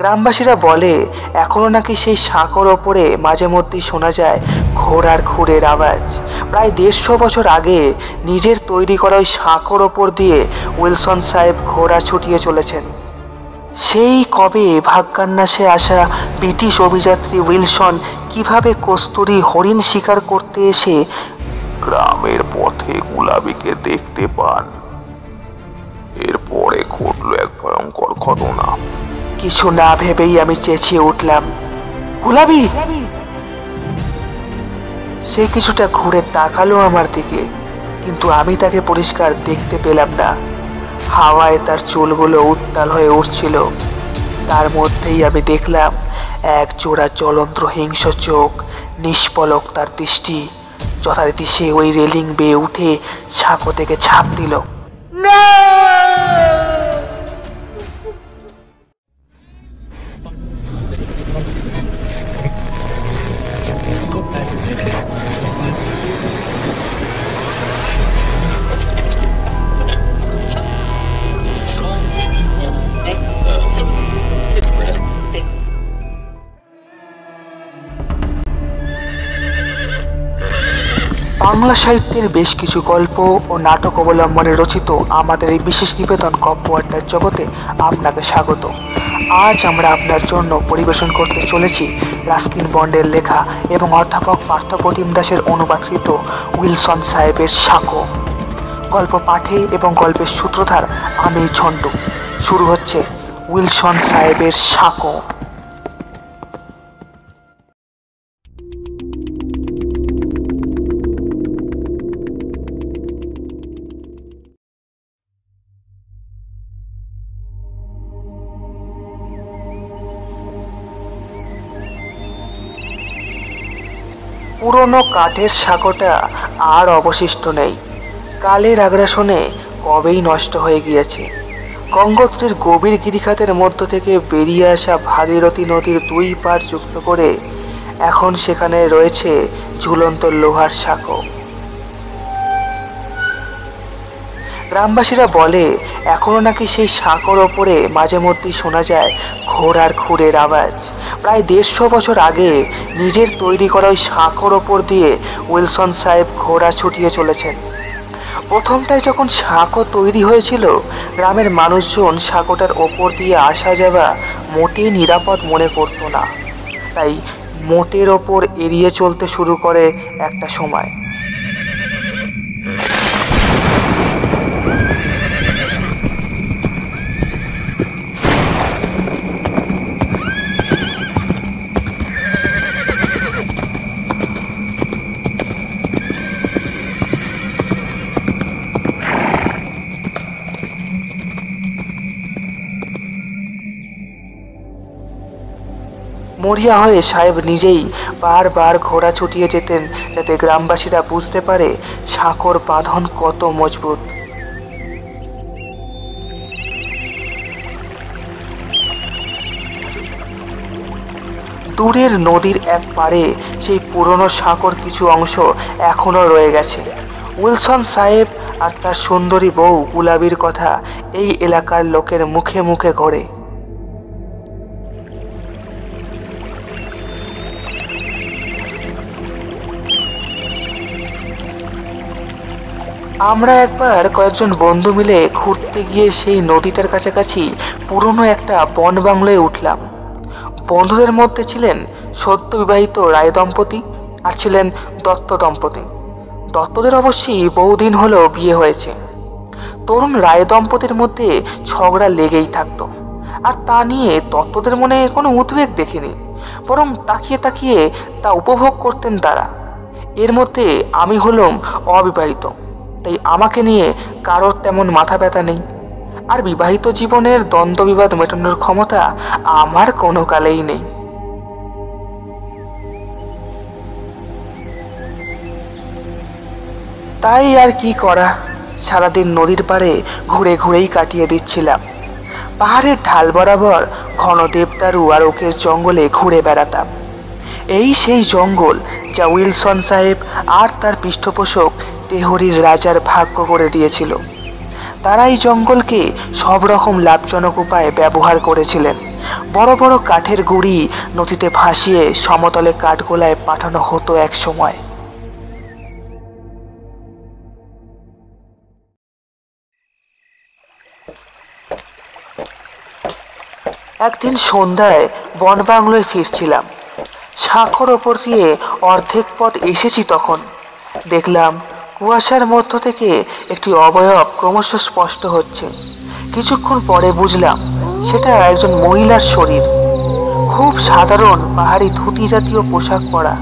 গ্রামবাসীরা বলে এখনো নাকি সেই সাঁকোর ওপরে মাঝে মধ্যেই শোনা যায় ঘোড়ার খুরের আওয়াজ। প্রায় 150 বছর আগে নিজের তৈরি করা ওই সাঁকোর ওপর দিয়ে উইলসন সাহেব ঘোড়া ছুটিয়ে চলেছেন। সেই কবে ভাগ্যান্যাসে আসা ব্রিটিশ অভিযাত্রী উইলসন কিভাবে কস্তুরী হরিণ শিকার করতে এসে গ্রামের পথে গুলাবিকে দেখতে পান। এরপরে ঘটলো এক ভয়ঙ্কর ঘটনা। কিছু না ভেবেই আমি চেঁচিয়ে উঠলাম, গুলাবি! সে কিছুটা ঘুরে তাকালো আমার দিকে, কিন্তু আমি তাকে পরিষ্কার দেখতে পেলাম না। হাওয়ায় তার চুলগুলো উত্তাল হয়ে উঠছিল। তার মধ্যেই আমি দেখলাম এক জোড়া জ্বলন্ত হিংস্র চোখ, নিষ্পলক তার দৃষ্টি। যথারীতি সে ওই রেলিং বেয়ে উঠে সাঁকো থেকে ঝাঁপ দিল। বাংলা সাহিত্যের বেশ কিছু গল্প ও নাটক অবলম্বনে রচিত আমাদের এই বিশেষ নিবেদন গপ্প আড্ডার জগতে আপনাকে স্বাগত। আজ আমরা আপনার জন্য পরিবেশন করতে চলেছি রাস্কিন বন্ডের লেখা এবং অধ্যাপক পার্থপ্রতিম দাসের অনুবাদকৃত উইলসন সাহেবের সাঁকো। গল্প পাঠে এবং গল্পের সূত্রধার আমি ঝন্টু। শুরু হচ্ছে উইলসন সাহেবের সাঁকো। পুরনো কাঠের সাঁকোটা আর অবশিষ্ট নেই। কালের আগ্রাসনে কবেই নষ্ট হয়ে গিয়েছে। গঙ্গোত্রীর গভীর গিরিখাতের মধ্য থেকে বেরিয়ে আসা ভাগীরথী নদীর দুই পার যুক্ত করে এখন সেখানে রয়েছে ঝুলন্ত লোহার সাঁকো। গ্রামবাসীরা বলে এখনো নাকি সেই সাঁকোর ওপরে মাঝে মধ্যেই শোনা যায় ঘোড়ার খুরের আওয়াজ। প্রায় 150 বছর আগে নিজের তৈরি করা ওই সাঁকোর ওপর দিয়ে উইলসন সাহেব ঘোড়া ছুটিয়ে চলেছেন। প্রথমটায় যখন সাঁকো তৈরি হয়েছিল, গ্রামের মানুষজন সাঁকোটার ওপর দিয়ে আসা যাওয়া মোটেই নিরাপদ মনে করত না। তাই মোটের ওপর এড়িয়ে চলতে শুরু করে একটা সময়। মরিয়া হয়ে সাহেব নিজেই বারবার ঘোড়া ছুটিয়ে যেতেন, যাতে গ্রামবাসীরা বুঝতে পারে সাঁকোর বাঁধন কত মজবুত। দূরের নদীর এক পারে সেই পুরনো সাঁকোর কিছু অংশ এখনো রয়ে গেছে। উইলসন সাহেব আর তার সুন্দরী বউ গুলাবির কথা এই এলাকার লোকের মুখে মুখে ঘোরে। আমরা একবার কয়েকজন বন্ধু মিলে ঘুরতে গিয়ে সেই নদীটার কাছাকাছি পুরনো একটা বন বাংলোয় উঠলাম। বন্ধুদের মধ্যে ছিলেন সদ্য বিবাহিত রায় দম্পতি আর ছিলেন দত্ত দম্পতি। দত্তদের অবশ্যই বহুদিন হলো বিয়ে হয়েছে। তরুণ রায় দম্পতির মধ্যে ঝগড়া লেগেই থাকতো, আর তা নিয়ে দত্তদের মনে কোনো উদ্বেগ দেখিনি, বরং তাকিয়ে তাকিয়ে তা উপভোগ করতেন তারা। এর মধ্যে আমি হলাম অবিবাহিত, তাই আমাকে নিয়ে কারোর তেমন মাথা ব্যথা নেই। আর বিবাহিত জীবনের দ্বন্দ্ব বিবাদ মেটানোর ক্ষমতা আমার কোনো কালেই নেই। তাই আর কি করা, সারাদিন নদীর পাড়ে ঘুরে ঘুরেই কাটিয়ে দিচ্ছিলাম। পাহাড়ের ঢাল বরাবর ঘন দেবদারু আর ওকের জঙ্গলে ঘুরে বেড়াতাম। এই সেই জঙ্গল যা উইলসন সাহেব আর তার পৃষ্ঠপোষক তেহরির রাজার ভাগ্য করে দিয়েছিল। তারা এই জঙ্গলকে সব রকম লাভজনক উপায়ে ব্যবহার করেছিলেন। বড় বড় কাঠের গুঁড়ি নদীতে ভাসিয়ে সমতলে কাঠগোলায় পাঠানো হতো এক সময়। একদিন সন্ধ্যায় বনবাংলোয় ফিরছিলাম। সাঁকোর ওপর দিয়ে অর্ধেক পথ এসেছি তখন দেখলাম কুয়াশার মধ্য থেকে একটি অবয়ব ক্রমশ স্পষ্ট হচ্ছে। কিছুক্ষণ পরে বুঝলাম সেটা একজন মহিলার শরীর। খুব সাধারণ পাহাড়ি ধুতি জাতীয় পোশাক পরা,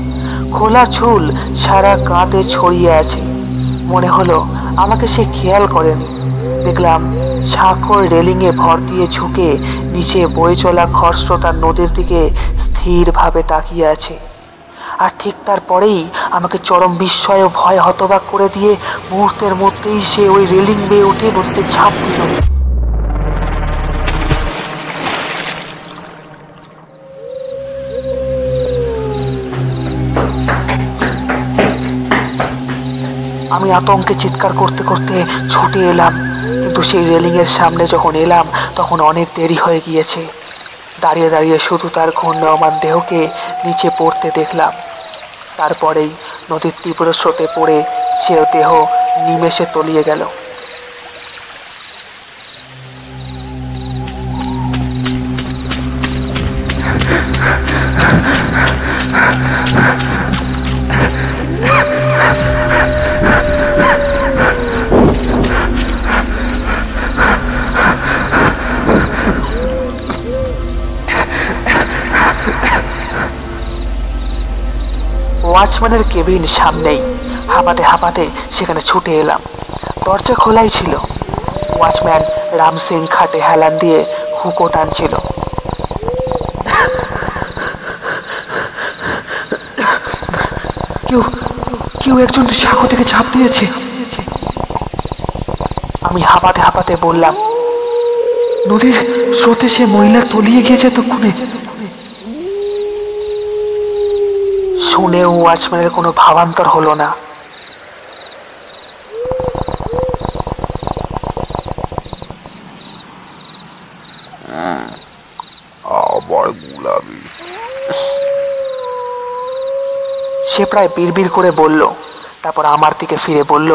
খোলা চুল সারা কাঁধে ছড়িয়ে আছে। মনে হলো আমাকে সে খেয়াল করেনি। দেখলাম সাঁকোর রেলিংয়ে ভর দিয়ে ঝুঁকে নিচে বয়ে চলা খরস্রোতা নদীর দিকে স্থিরভাবে তাকিয়ে আছে। আর ঠিক তারপরেই আমাকে চরম বিস্ময় ও ভয় হতবাক করে দিয়ে মুহূর্তের মধ্যেই সে ওই রেলিং বেয়ে উঠে নদীতে ঝাঁপ দিল। আমি আতঙ্কে চিৎকার করতে করতে ছুটে এলাম, কিন্তু সেই রেলিংয়ের সামনে যখন এলাম তখন অনেক দেরি হয়ে গিয়েছে। দাঁড়িয়ে দাঁড়িয়ে শুধু তার ঘূর্ণায়মান দেহকে নিচে পড়তে দেখলাম। তারপরেই নদীর তীব্র স্রোতে পড়ে সে দেহ নিমেষে তলিয়ে গেল। ওয়াচম্যানের কেবিন সামনেই। হাঁপাতে হাঁপাতে সেখানে ছুটে এলাম। দরজা খোলাই ছিল। ওয়াচম্যান রাম সিং খাটে হেলান দিয়ে হুঁকো টানছিল। কেউ কেউ একজন সাঁকো থেকে ঝাঁপ দিয়েছে। আমি হাঁপাতে হাঁপাতে বললাম, নদীর স্রোতে সে মহিলা তলিয়ে গিয়েছে তক্ষণে। শুনেও ওয়াচম্যানের কোনো ভাবান্তর হলো না। আবার গুলাবি? সে প্রায় বিড়বিড় করে বলল, তারপর আমার দিকে ফিরে বলল,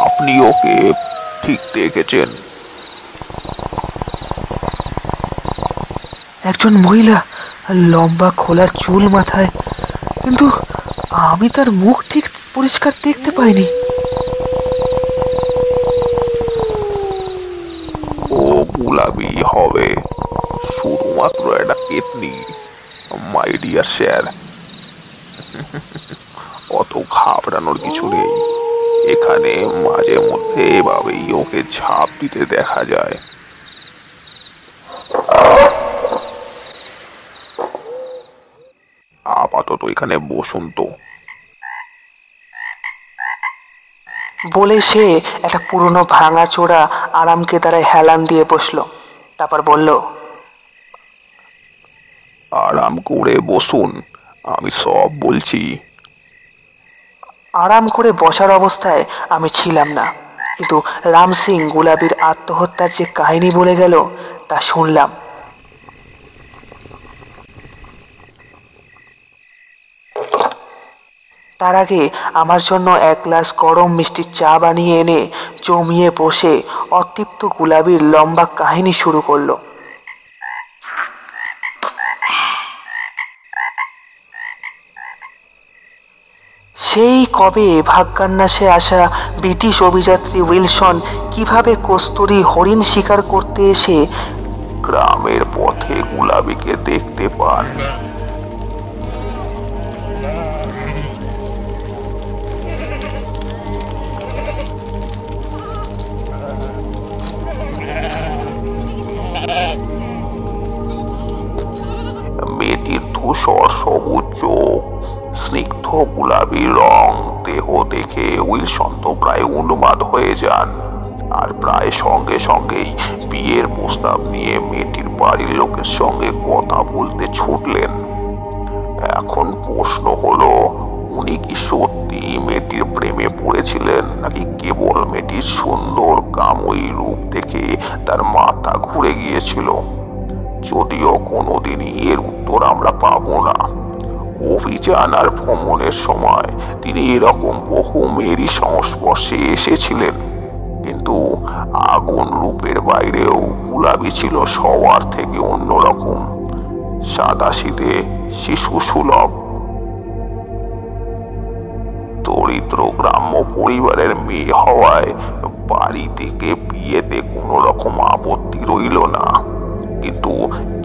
আপনি ওকে ঠিক দেখেছেন? একজন মহিলা, লম্বা খোলা চুল মাথায়, কিন্তু আমি তার মুখ ঠিক পরিষ্কার দেখতে পাইনি। ও গুলাবি হবে, শুধুমাত্র একটা পেতনি, মাই ডিয়ার স্যার। অত ঘাবড়ানোর কিছু নেই। এখানে মাঝে মধ্যে এভাবেই ওকে ঝাঁপ দিতে দেখা যায়। আপাতত এখানে বসুন তো। বলে সে একটা পুরনো ভাঙা চোরা আরামকে দ্বারায় হেলান দিয়ে বসলো। তারপর বলল, আরাম করে বসুন, আমি সব বলছি। আরাম করে বসার অবস্থায় আমি ছিলাম না, কিন্তু রাম সিং গুলাবির আত্মহত্যার যে কাহিনী বলে গেল তা শুনলাম। তার আগে আমার জন্য এক গ্লাস গরম মিষ্টি চা বানিয়ে এনে জমিয়ে বসে অতৃপ্ত গুলাবির লম্বা কাহিনী শুরু করলো। সেই কবে ভাগ্যান্যাসে আসা ব্রিটিশ অভিযাত্রী উইলসন কিভাবে কস্তুরী হরিণ শিকার করতে এসে গ্রামের পথে গুলাবিকে দেখতে পান। মেয়েটির ধূসর সবুজ চোখ, স্নিগ্ধ গোলাপি রং, দেহ দেখে উইলসন তো প্রায় উন্মাদ হয়ে যান। আর প্রায় সঙ্গে সঙ্গেই বিয়ের প্রস্তাব নিয়ে মেয়েটির বাড়ির লোকের সঙ্গে কথা বলতে ছুটলেন। এখন প্রশ্ন হলো, হয়েছিলেন, নাকি কেবল মেয়েটির সুন্দর কাময়ী রূপ দেখে তার মাথা ঘুরে গিয়েছিল? যদিও কোনোদিনই এর উত্তর আমরা পাবো না। অভিযান আর ভ্রমণের সময় তিনি এরকম বহু মেয়েরই সংস্পর্শে এসেছিলেন, কিন্তু আগুন রূপের বাইরেও গুলাবী ছিল সবার থেকে অন্যরকম, সাদাসিধে, শিশু সুলভ। দরিদ্র গ্রাম্য পরিবারের মেয়ে হওয়ায় বাড়ি থেকে বিয়েতে কোনো রকম আপত্তি রইল না, কিন্তু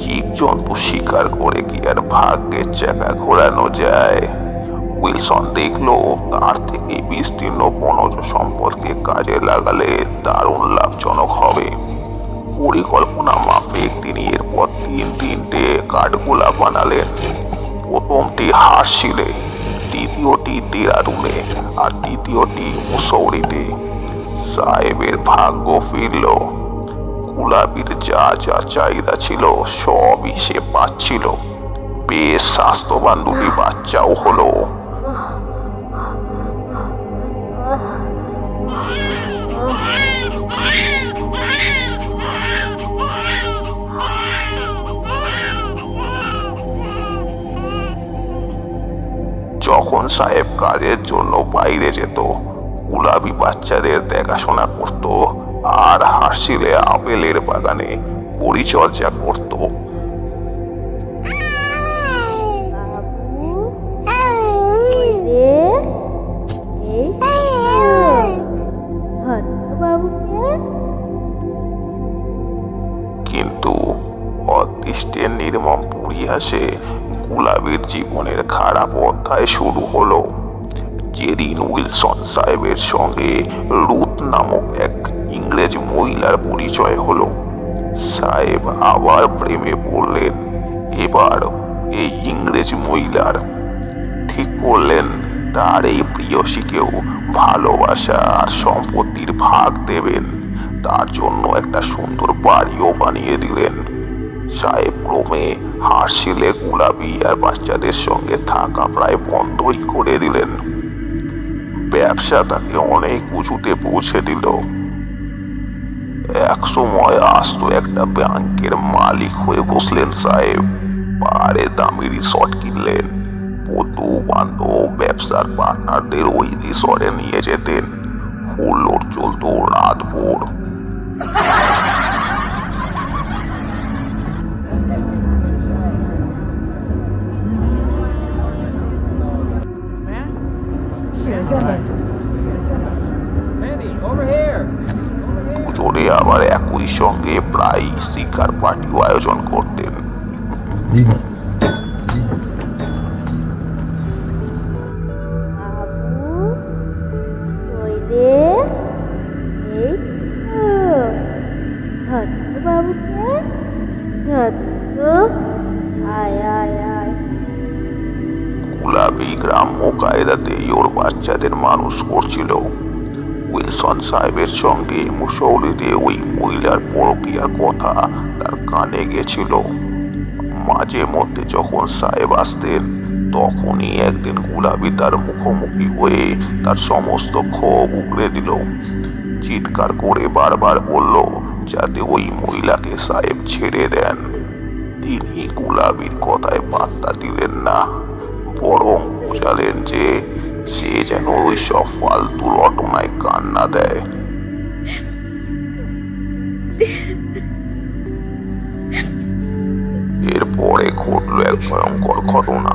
জীবজন্তু শিকার করে কি আর ভাগ্যের চাকা ঘোরানো যায়? উইলসন দেখলো তার থেকে বিস্তীর্ণ বনজ সম্পদকে কাজে লাগালে দারুণ লাভজনক হবে। পরিকল্পনা মাফিক তিনি এরপর তিনটে কাঠগোলা বানালেন। প্রথমটি হার্শিলে, দ্বিতীয়টি দেরাদুনে, আর তৃতীয়টি মুসৌরিতে। সাহেবের ভাগ্য ফিরল। গুলাবির যা যা চাহিদা ছিল সবই সে পাচ্ছিল। বেশ স্বাস্থ্যবান দুটি বাচ্চাও হলো। যখন সাহেব কাজের জন্য বাইরে যেত, গুলাবি বাচ্চাদের দেখাশোনা করত আর হার্শিলে আপেলের বাগানে পরিচর্যা করত। কিন্তু অদৃষ্টের নির্মম পরিহাসে গুলাবির জীবনের খারাপ অধ্যায় শুরু হলো। যেদিন উইলসন সাহেবের সঙ্গে রুথ নামক এক ইংরেজ মহিলার পরিচয় হলো, সাহেব আবার প্রেমে পড়লেন। এবার এই ইংরেজ মহিলার। ঠিক করলেন তার এই প্রিয়সীকেও ভালোবাসা আর সম্পত্তির ভাগ দেবেন। তার জন্য একটা সুন্দর বাড়িও বানিয়ে দিলেন। সাহেব ক্রমে হার্শিলে গুলাবি আর বাচ্চাদের সঙ্গে থাকা প্রায় বন্ধই করে দিলেন। ব্যবসা তাকে অনেক উঁচুতে পৌঁছে দিল। এক সময় আস্ত একটা ব্যাংকের মালিক হয়ে বসলেন সাহেব। পাহাড়ে দামি রিসর্ট কিনলেন। বন্ধু বান্ধব ব্যবসার পার্টনারদের ওই রিসর্টে নিয়ে যেতেন। হুল্লোড় চলতো রাত ভোর। দুজনে আবার একই সঙ্গে প্রায় শিকার পার্টিও আয়োজন করতেন। গুলাবি গ্রাম্য কায়দাতেই ওর বাচ্চাদের মানুষ করছিল। উইলসন সাহেবের সঙ্গে মুসৌরিতে ওই মহিলার পরকীয়ার কথা তার কানে গেছিল। মাঝে মধ্যে যখন সাহেব আসতেন, তখনই একদিন গুলাবি তার মুখোমুখি হয়ে তার সমস্ত ক্ষোভ উগড়ে দিল। চিৎকার করে বারবার বলল যাতে ওই মহিলাকে সাহেব ছেড়ে দেন। তিনি গুলাবির কথায় পাত্তা দিলেন না, বরং বোঝালেন যে সে যেন ওই সব ফালতু রটনায় কান না দেয়। এরপরে ঘটল এক ভয়ঙ্কর ঘটনা।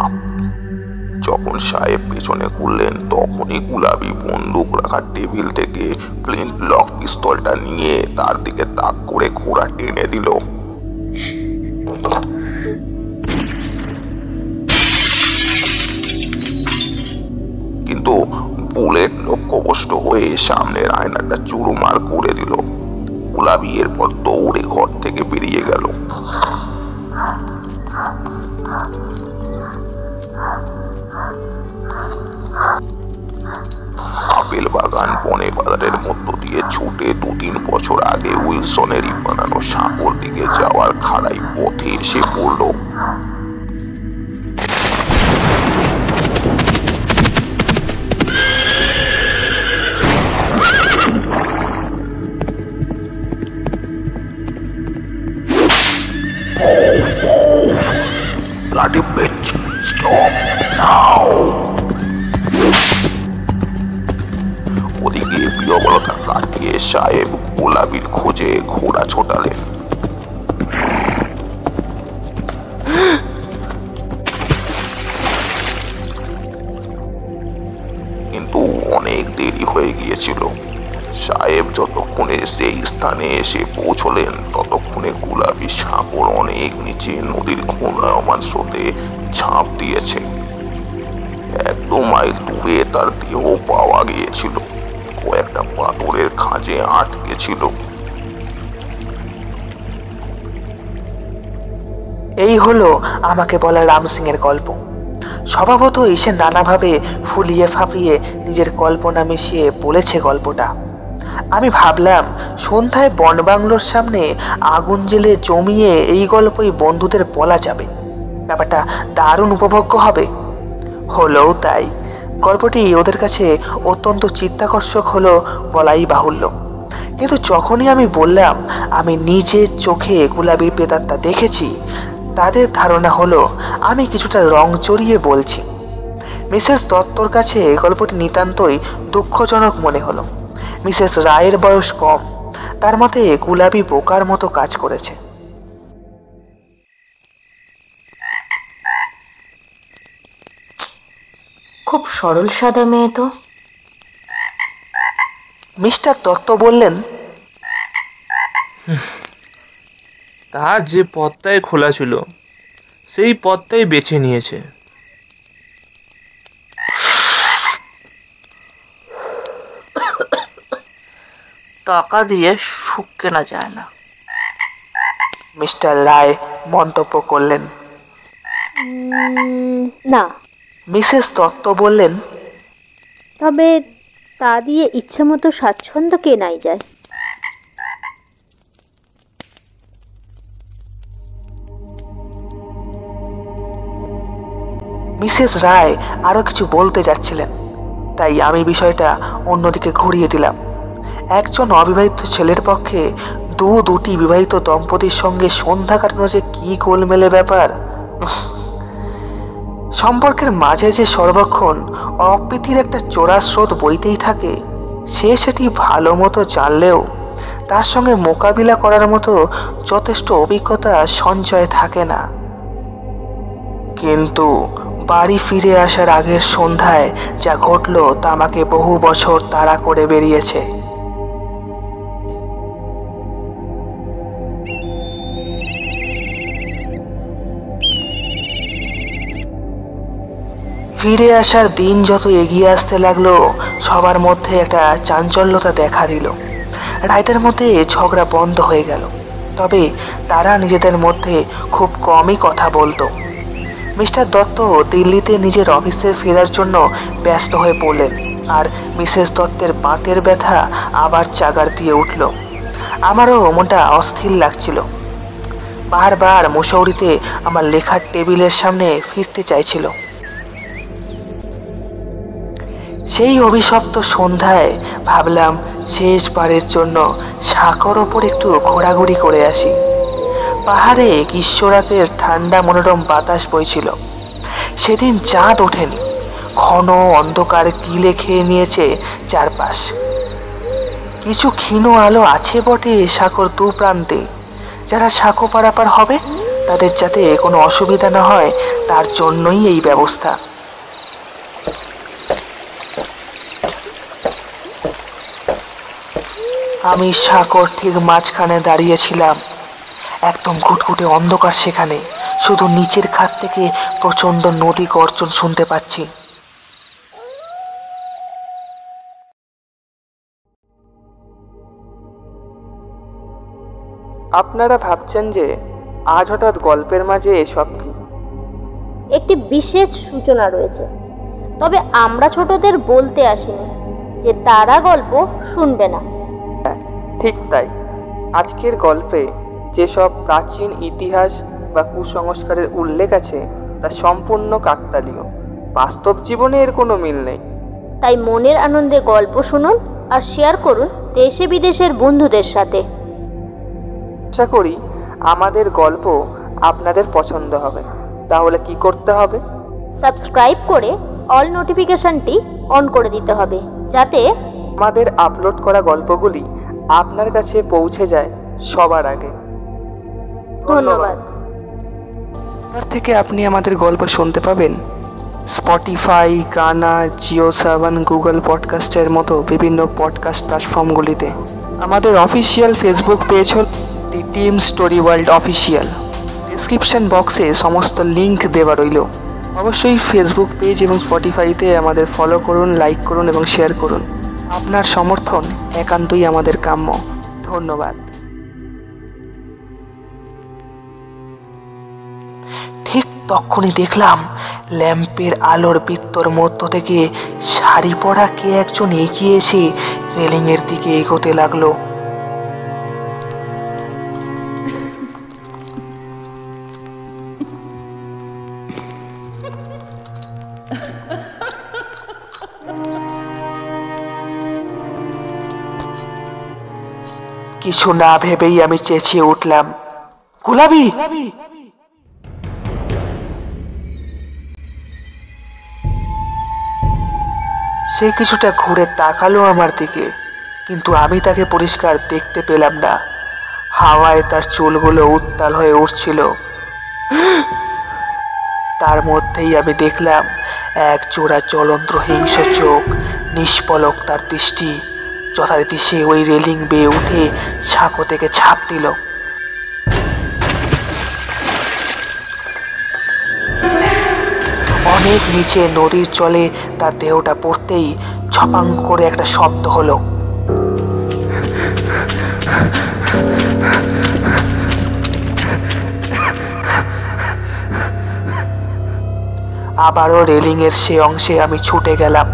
যখন সাহেব পেছনে ঘুরলেন, তখনই গুলাবি বন্দুক রাখার টেবিল থেকে ফ্লিন্ট লক পিস্তলটা নিয়ে তার দিকে তাক করে ঘোড়া টেনে দিল। কিন্তু বুলেট লক্ষ্যভ্রষ্ট হয়ে সামনের আয়নাটা চুরমার করে দিল। গুলাবি এরপর দৌড়ে ঘর থেকে বেরিয়ে গেল। আপেল বাগান বনে বাজারের মধ্য দিয়ে ছুটে 2-3 বছর আগে উইলসনেরই বানানো সাগর দিকে যাওয়ার খাড়াই পথে এসে পড়ল। সাহেব গোলাপির খোঁজে ঘোড়া ছোটালেন। কিন্তু অনেক দেরি হয়ে গিয়েছিল। সাহেব যতক্ষণে সেই স্থানে এসে পৌঁছলেন ততক্ষণে গোলাপি সাগর অনেক নিচে নদীর ঘূর্ণায়মান স্রোতে ঝাঁপ দিয়েছে। 1-2 মাইল দূরে তার দেহ পাওয়া গিয়েছিল, কয়েকটা পাথরের খাঁজে আটকে ছিল। এই হলো আমাকে বলা রাম সিং এর গল্প। স্বভাবতই সে নানাভাবে ফুলিয়ে ফাঁপিয়ে নিজের কল্পনা মিশিয়ে বলেছে গল্পটা। আমি ভাবলাম সন্ধ্যায় বনবাংলোর সামনে আগুন জেলে জমিয়ে এই গল্পই বন্ধুদের বলা যাবে, ব্যাপারটা দারুণ উপভোগ্য হবে। হলেও তাই, গল্পটি ওদের কাছে অত্যন্ত চিত্তাকর্ষক হলো বলাই বাহুল্য। কিন্তু যখনই আমি বললাম আমি নিজের চোখে গোলাপির প্রেতাত্মা দেখেছি, তাদের ধারণা হলো আমি কিছুটা রং চড়িয়ে বলছি। মিসেস দত্তর কাছে গল্পটি নিতান্তই দুঃখজনক মনে হলো। মিসেস রায়ের বয়স কম, তার মতে গোলাপি বোকার মতো কাজ করেছে। খুব সরল সাদা মেয়ে তো। মিস্টার দত্ত বললেন, তার যে পথটায় খোলা ছিল সেই পথটাই বেছে নিয়েছে। টাকা দিয়ে সুখ কেনা যায় না। মিস্টার রায় মন্তব্য করলেন। না, মিসেস দত্ত বললেন, তবে তা দিয়ে ইচ্ছেমতো স্বাচ্ছন্দ্য কেনাই যায়। মিসেস রায় আরো কিছু বলতে যাচ্ছিলেন, তাই আমি বিষয়টা অন্যদিকে ঘুরিয়ে দিলাম। একজন অবিবাহিত ছেলের পক্ষে দুটি বিবাহিত দম্পতির সঙ্গে সন্ধ্যা কাটানো যে কি গোলমেলে ব্যাপার। সম্পর্কের মাঝে যে সর্বক্ষণ অপ্রীতির একটা চোরা স্রোত বইতেই থাকে, সে সেটি ভালো মতো জানলেও তার সঙ্গে মোকাবিলা করার মতো যথেষ্ট অভিজ্ঞতা সঞ্চয় থাকে না। কিন্তু বাড়ি ফিরে আসার আগের সন্ধ্যায় যা ঘটল তা আমাকে বহু বছর তাড়া করে বেরিয়েছে। ফিরে আসার দিন যত এগিয়ে আসতে লাগলো, সবার মধ্যে একটা চাঞ্চল্যতা দেখা দিল। রায়দের মধ্যে ঝগড়া বন্ধ হয়ে গেল, তবে তারা নিজেদের মধ্যে খুব কমই কথা বলতো। মিস্টার দত্ত দিল্লিতে নিজের অফিসে ফেরার জন্য ব্যস্ত হয়ে পড়লেন, আর মিসেস দত্তের বাতের ব্যথা আবার চাগার দিয়ে উঠল। আমারও মনটা অস্থির লাগছিল। বারবার মুসৌরিতে আমার লেখার টেবিলের সামনে ফিরতে চাইছিল। সেই অভিশপ্ত সন্ধ্যায় ভাবলাম শেষবারের জন্য সাঁকোর ওপর একটু ঘোরাঘুরি করে আসি। পাহাড়ে গ্রীষ্মরাতের ঠান্ডা মনোরম বাতাস বইছিল। সেদিন চাঁদ ওঠেনি, ঘন অন্ধকার গিলে খেয়ে নিয়েছে চারপাশ। কিছু ক্ষীণ আলো আছে বটে সাঁকোর দু প্রান্তে। যারা সাঁকো পারাপার হবে তাদের যাতে কোনো অসুবিধা না হয় তার জন্যই এই ব্যবস্থা। আমি সাঁকোর ঠিক মাঝখানে দাঁড়িয়েছিলাম। একদম ঘুটঘুটে অন্ধকার সেখানে, শুধু নিচের খাত থেকে প্রচন্ড নদী গর্জন শুনতে পাচ্ছি। আপনারা ভাবছেন যে আজ হঠাৎ গল্পের মাঝে এসব কি? একটি বিশেষ সূচনা রয়েছে, তবে আমরা ছোটদের বলতে আসিনি যে তারা গল্প শুনবে না। ঠিক তাই, আজকের গল্পে যেসব প্রাচীন ইতিহাস বা কুসংস্কারের উল্লেখ আছে তা সম্পূর্ণ কাকতালীয়। বাস্তব জীবনে এর কোনো মিল নেই। তাই মনের আনন্দে গল্প শুনুন আর শেয়ার করুন দেশে বিদেশের বন্ধুদের সাথে। আশা করি আমাদের গল্প আপনাদের পছন্দ হবে। তাহলে কি করতে হবে? সাবস্ক্রাইব করে অল নোটিফিকেশনটি অন করে দিতে হবে, যাতে আমাদের আপলোড করা গল্পগুলি আপনার কাছে পৌঁছে যায় সবার আগে। ধন্যবাদ। এবার থেকে আপনি আমাদের গল্প শুনতে পাবেন স্পটিফাই, গানা, জিও সাভান, গুগল পডকাস্টের মতো বিভিন্ন পডকাস্ট প্ল্যাটফর্মগুলিতে। আমাদের অফিসিয়াল ফেসবুক পেজ হল দি team story world official. Description বক্সে সমস্ত লিংক দেওয়া রইল। অবশ্যই ফেসবুক পেজ এবং স্পটিফাইতে আমাদের ফলো করুন, লাইক করুন এবং শেয়ার করুন। আপনার সমর্থন একান্তই আমাদের কাম্য। ধন্যবাদ। ঠিক তখনই দেখলাম ল্যাম্পের আলোর বৃত্তর মধ্য থেকে শাড়ি পরা কে একজন এগিয়ে এসে রেলিংয়ের দিকে এগোতে লাগলো। কিছু না ভেবেই আমি চেঁচিয়ে উঠলাম, গুলাবি! সে কিছুটা ঘুরে তাকালো আমার দিকে, কিন্তু আমি তাকে পরিষ্কার দেখতে পেলাম না। হাওয়ায় তার চুলগুলো উত্তাল হয়ে উঠছিল। তার মধ্যেই আমি দেখলাম এক জোড়া জ্বলন্ত হিংস্র চোখ, নিষ্পলক তার দৃষ্টি। যথারীতি সে ওই রেলিং বেয়ে উঠে সাঁকো থেকে ঝাঁপ দিল। অনেক নিচে নদীর জলে তার দেহটা পড়তেই ছপাং করে একটা শব্দ হলো। আবারও রেলিংয়ের সে অংশে আমি ছুটে গেলাম।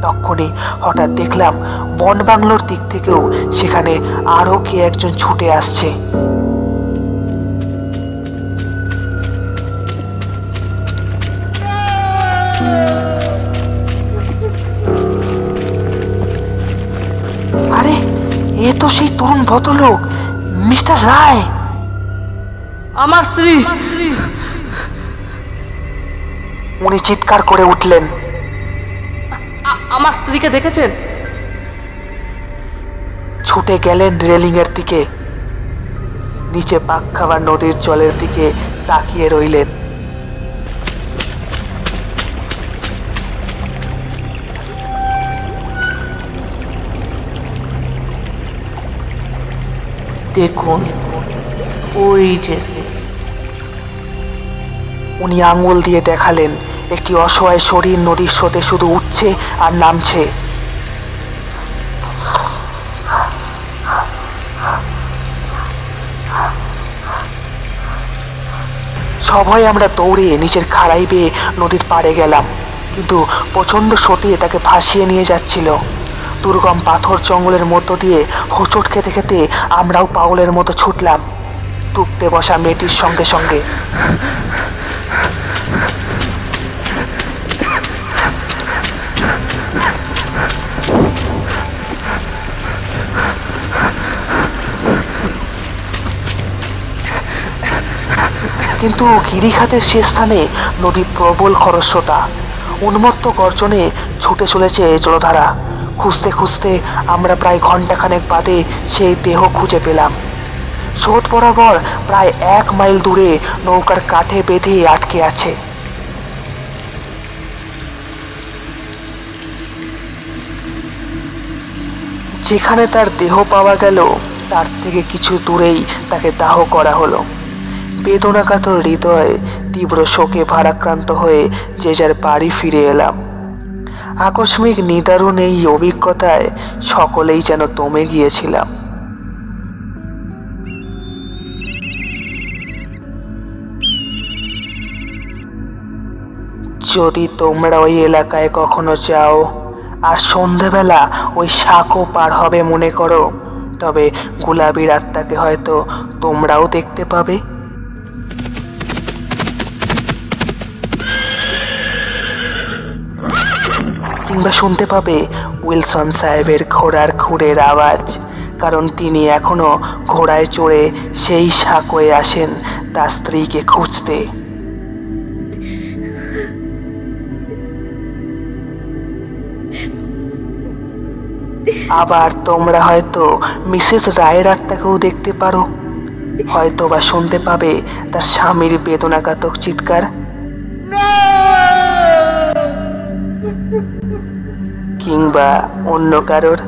তখনই হঠাৎ দেখলাম বন বাংলোর দিক থেকেও সেখানে আরো কে একজন ছুটে আসছে। আরে, এ তো সেই তরুণ ভদ্রলোক, মিস্টার রায়। আমার স্ত্রী! উনি চিৎকার করে উঠলেন। আমার স্ত্রীকে দেখেছেন? ছুটে গেলেন রেলিংয়ের দিকে। নিচে পাক খাবার নদীর জলের দিকে তাকিয়ে রইলেন। দেখুন, ওই যে সে। উনি আঙুল দিয়ে দেখালেন একটি অসহায় শরীর নদীর স্রোতে শুধু উঠছে আর নামছে। সবাই আমরা দৌড়ে নিচের খাড়াই বেয়ে নদীর পাড়ে গেলাম, কিন্তু প্রচন্ড স্রোতে তাকে ভাসিয়ে নিয়ে যাচ্ছিল। দুর্গম পাথর জঙ্গলের মধ্য দিয়ে হোঁচট খেতে খেতে আমরাও পাগলের মতো ছুটলাম, ডুবতে বসা মেয়েটির সঙ্গে সঙ্গে। কিন্তু গিরিখাতের সে স্থানে নদী প্রবল খরস্রোতা, উন্মত্ত গর্জনে ছুটে চলেছে জলধারা। খুঁজতে খুঁজতে আমরা প্রায় ঘন্টাখানেক বাদে সেই দেহ খুঁজে পেলাম। স্রোত বরাবর প্রায় 1 মাইল দূরে নৌকার কাঠে বেঁধে আটকে আছে। যেখানে তার দেহ পাওয়া গেল তার থেকে কিছু দূরেই তাকে দাহ করা হলো। বেদনাকাতর হৃদয়, তীব্র শোকে ভারাক্রান্ত হয়ে যে যার বাড়ি ফিরে এলাম। আকস্মিক নিদারুণ এই অভিজ্ঞতায় সকলেই যেন দমে গিয়েছিলাম। যদি তোমরা ওই এলাকায় কখনো যাও আর সন্ধেবেলা ওই সাঁকো পার হবে মনে করো, তবে গুলাবির আত্মাকে হয়তো তোমরাও দেখতে পাবে। কিংবা শুনতে পাবে উইলসন সাহেবের ঘোড়ার খুঁড়ের আওয়াজ, কারণ তিনি এখনো ঘোড়ায় চড়ে সেই সাঁকোয় আসেন তার স্ত্রীকে খুঁজতে। আবার তোমরা হয়তো মিসেস রায়ের আত্মাকেও দেখতে পারো, হয়তো বা শুনতে পাবে তার স্বামীর বেদনাঘাতক চিৎকার। কিংবা অন্য কারোর,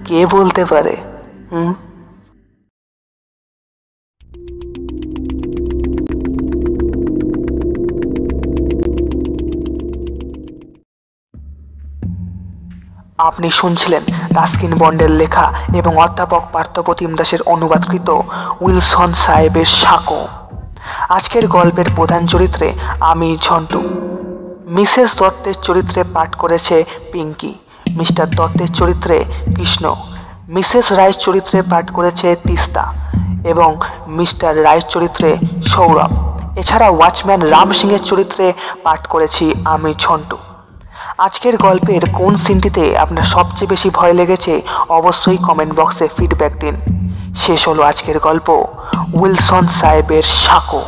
কে বলতে পারে? আপনি শুনছিলেন রাস্কিন বন্ডের লেখা এবং অধ্যাপক পার্থপ্রতিম দাসের অনুবাদকৃত উইলসন সাহেবের সাঁকো। আজকের গল্পের প্রধান চরিত্রে আমি ঝন্টু। মিসেস দত্তের চরিত্রে পাঠ করেছে পিঙ্কি, মিস্টার দত্তের চরিত্রে কৃষ্ণ, মিসেস রায়ের চরিত্রে পাঠ করেছে তিস্তা এবং মিস্টার রায়ের চরিত্রে সৌরভ। এছাড়া ওয়াচম্যান রাম সিংয়ের চরিত্রে পাঠ করেছি আমি ঝন্টু। আজকের গল্পের কোন সিনটিতে আপনার সবচেয়ে বেশি ভয় লেগেছে অবশ্যই কমেন্ট বক্সে ফিডব্যাক দিন। শেষ হলো আজকের গল্প উইলসন সাহেবের সাঁকো।